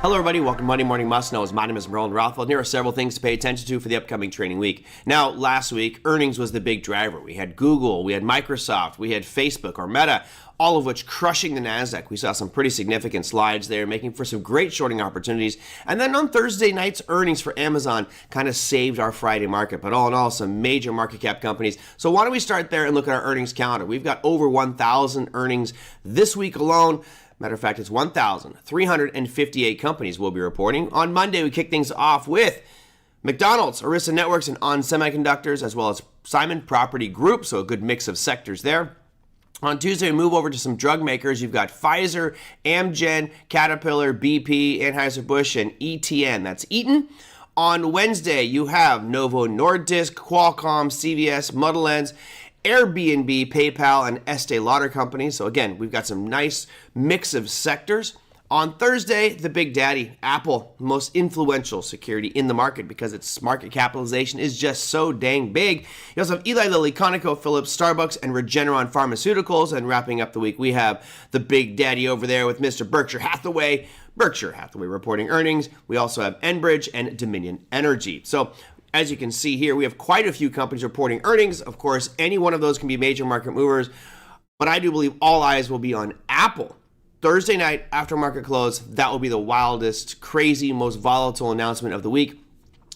Hello, everybody. Welcome to Monday Morning Must Knows. My name is Merlin Rothfeld, and here are several things to pay attention to for the upcoming trading week. Now, last week, earnings was the big driver. We had Google, we had Microsoft, we had Facebook or Meta, all of which crushing the NASDAQ. We saw some pretty significant slides there, making for some great shorting opportunities. And then on Thursday night's earnings for Amazon kind of saved our Friday market. But all in all, some major market cap companies. So why don't we start there and look at our earnings calendar? We've got over 1,000 earnings this week alone. Matter of fact, it's 1,358 companies will be reporting. On Monday, we kick things off with McDonald's, Arista Networks, and ON Semiconductors, as well as Simon Property Group, so a good mix of sectors there. On Tuesday, we move over to some drug makers. You've got Pfizer, Amgen, Caterpillar, BP, Anheuser-Busch, and ETN. That's Eaton. On Wednesday, you have Novo Nordisk, Qualcomm, CVS, Model N, Airbnb, PayPal, and Estee Lauder Company. So again, we've got some nice mix of sectors. On Thursday, the big daddy, Apple, most influential security in the market because its market capitalization is just so dang big. You also have Eli Lilly, Conoco, Philips, Starbucks, and Regeneron Pharmaceuticals. And wrapping up the week, we have the big daddy over there with Mr. Berkshire Hathaway reporting earnings. We also have Enbridge and Dominion Energy. So as you can see here, we have quite a few companies reporting earnings. Of course, any one of those can be major market movers, but I do believe all eyes will be on Apple. Thursday night after market close, that will be the wildest, crazy, most volatile announcement of the week.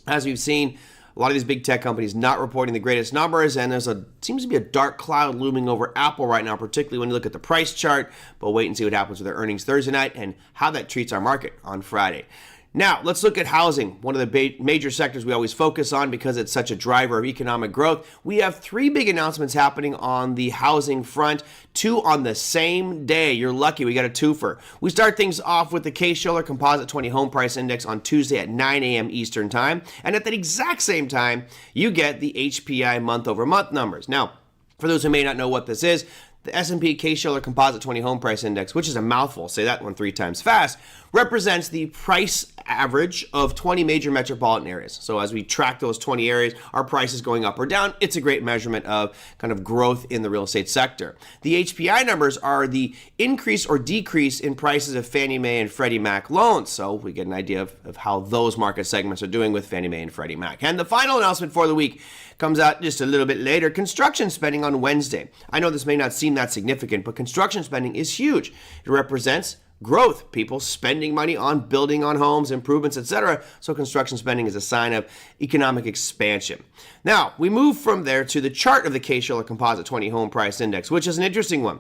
As we've seen, a lot of these big tech companies not reporting the greatest numbers, and seems to be a dark cloud looming over Apple right now, particularly when you look at the price chart. But wait and see what happens with their earnings Thursday night and how that treats our market on Friday. Now, let's look at housing, one of the major sectors we always focus on because it's such a driver of economic growth. We have three big announcements happening on the housing front, two on the same day. You're lucky, we got a twofer. We start things off with the Case-Shiller Composite 20 Home Price Index on Tuesday at 9 a.m. Eastern Time. And at that exact same time, you get the HPI month-over-month numbers. Now, for those who may not know what this is, the S&P Case-Shiller Composite 20 Home Price Index, which is a mouthful, say that one 3 times fast, represents the price average of 20 major metropolitan areas. So as we track those 20 areas, our price is going up or down. It's a great measurement of kind of growth in the real estate sector. The HPI numbers are the increase or decrease in prices of Fannie Mae and Freddie Mac loans. So we get an idea of how those market segments are doing with Fannie Mae and Freddie Mac. And the final announcement for the week comes out just a little bit later. Construction spending on Wednesday. I know this may not seem that significant, but construction spending is huge. It represents growth, people spending money on building on homes, improvements, etc. So construction spending is a sign of economic expansion. Now, we move from there to the chart of the Case-Shiller Composite 20 Home Price Index, which is an interesting one.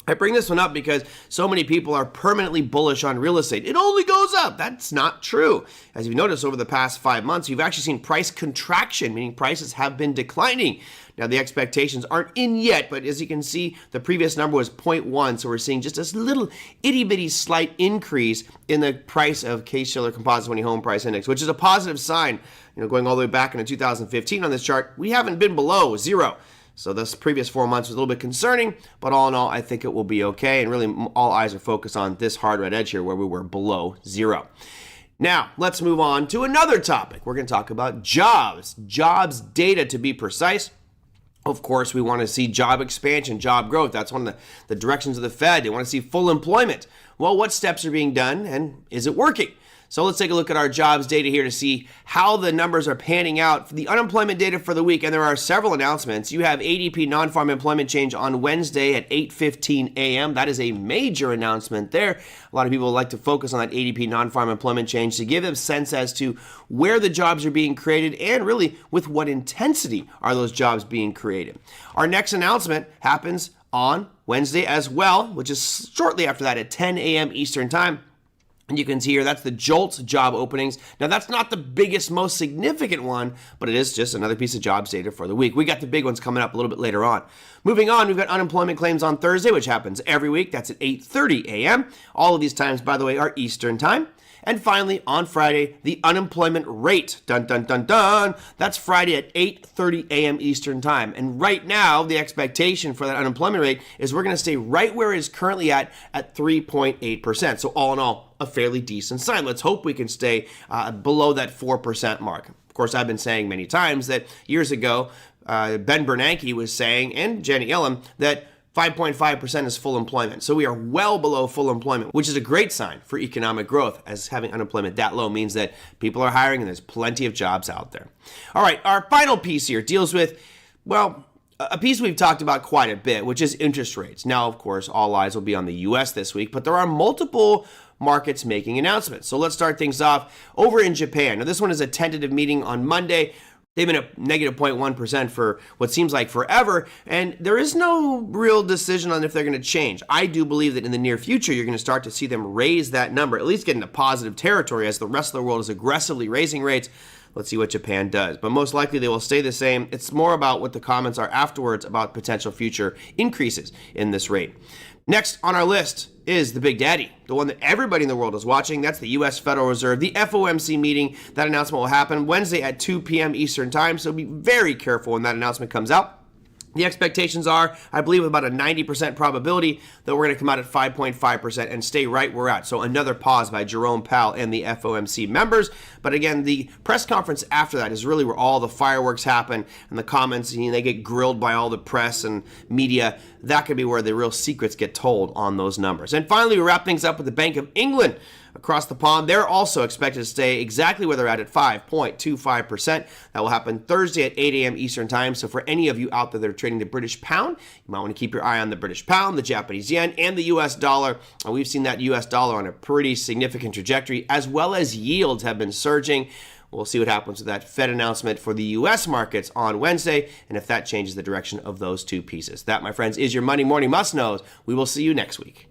I bring this one up because so many people are permanently bullish on real estate. It only goes up. That's not true. As you've noticed over the past 5 months, you've actually seen price contraction, meaning prices have been declining. Now, the expectations aren't in yet, but as you can see, the previous number was 0.1, so we're seeing just this little itty-bitty slight increase in the price of Case-Shiller Composite 20 Home Price Index, which is a positive sign. Going all the way back into 2015 on this chart, we haven't been below zero. So this previous 4 months was a little bit concerning, but all in all, I think it will be okay. And really, all eyes are focused on this hard red edge here where we were below zero. Now, let's move on to another topic. We're going to talk about jobs data to be precise. Of course, we want to see job expansion, job growth. That's one of the directions of the Fed. They want to see full employment. Well, what steps are being done and is it working? So let's take a look at our jobs data here to see how the numbers are panning out. The unemployment data for the week, and there are several announcements. You have ADP non-farm employment change on Wednesday at 8:15 a.m. That is a major announcement there. A lot of people like to focus on that ADP non-farm employment change to give them a sense as to where the jobs are being created and really with what intensity are those jobs being created. Our next announcement happens on Wednesday as well, which is shortly after that at 10 a.m. Eastern Time. And you can see here, that's the JOLTS job openings. Now, that's not the biggest, most significant one, but it is just another piece of jobs data for the week. We got the big ones coming up a little bit later on. Moving on, we've got unemployment claims on Thursday, which happens every week. That's at 8:30 a.m. All of these times, by the way, are Eastern Time. And finally, on Friday, the unemployment rate. Dun, dun, dun, dun. That's Friday at 8:30 a.m. Eastern Time. And right now, the expectation for that unemployment rate is we're going to stay right where it is currently at 3.8%. So all in all, a fairly decent sign. Let's hope we can stay below that 4% mark. Of course, I've been saying many times that years ago, Ben Bernanke was saying, and Janet Yellen, that 5.5% is full employment. So we are well below full employment, which is a great sign for economic growth, as having unemployment that low means that people are hiring and there's plenty of jobs out there. All right, our final piece here deals with, well, a piece we've talked about quite a bit, which is interest rates. Now, of course, all eyes will be on the U.S. this week, but there are multiple markets making announcements. So let's start things off over in Japan. Now, this one is a tentative meeting on Monday. They've been at negative 0.1% for what seems like forever, and there is no real decision on if they're going to change. I do believe that in the near future, you're going to start to see them raise that number, at least get into positive territory as the rest of the world is aggressively raising rates. Let's see what Japan does. But most likely they will stay the same. It's more about what the comments are afterwards about potential future increases in this rate. Next on our list is the Big Daddy, the one that everybody in the world is watching. That's the U.S. Federal Reserve, the FOMC meeting. That announcement will happen Wednesday at 2 p.m. Eastern Time, so be very careful when that announcement comes out. The expectations are, I believe, about a 90% probability that we're going to come out at 5.5% and stay right where we're at. So another pause by Jerome Powell and the FOMC members. But again, the press conference after that is really where all the fireworks happen and the comments, they get grilled by all the press and media. That could be where the real secrets get told on those numbers. And finally, we wrap things up with the Bank of England. Across the pond, they're also expected to stay exactly where they're at 5.25%. That will happen Thursday at 8 a.m. Eastern Time. So for any of you out there that are trading the British pound, you might want to keep your eye on the British pound, the Japanese yen, and the U.S. dollar. And we've seen that U.S. dollar on a pretty significant trajectory, as well as yields have been surging. We'll see what happens with that Fed announcement for the U.S. markets on Wednesday, and if that changes the direction of those two pieces. That, my friends, is your Monday Morning Must-Knows. We will see you next week.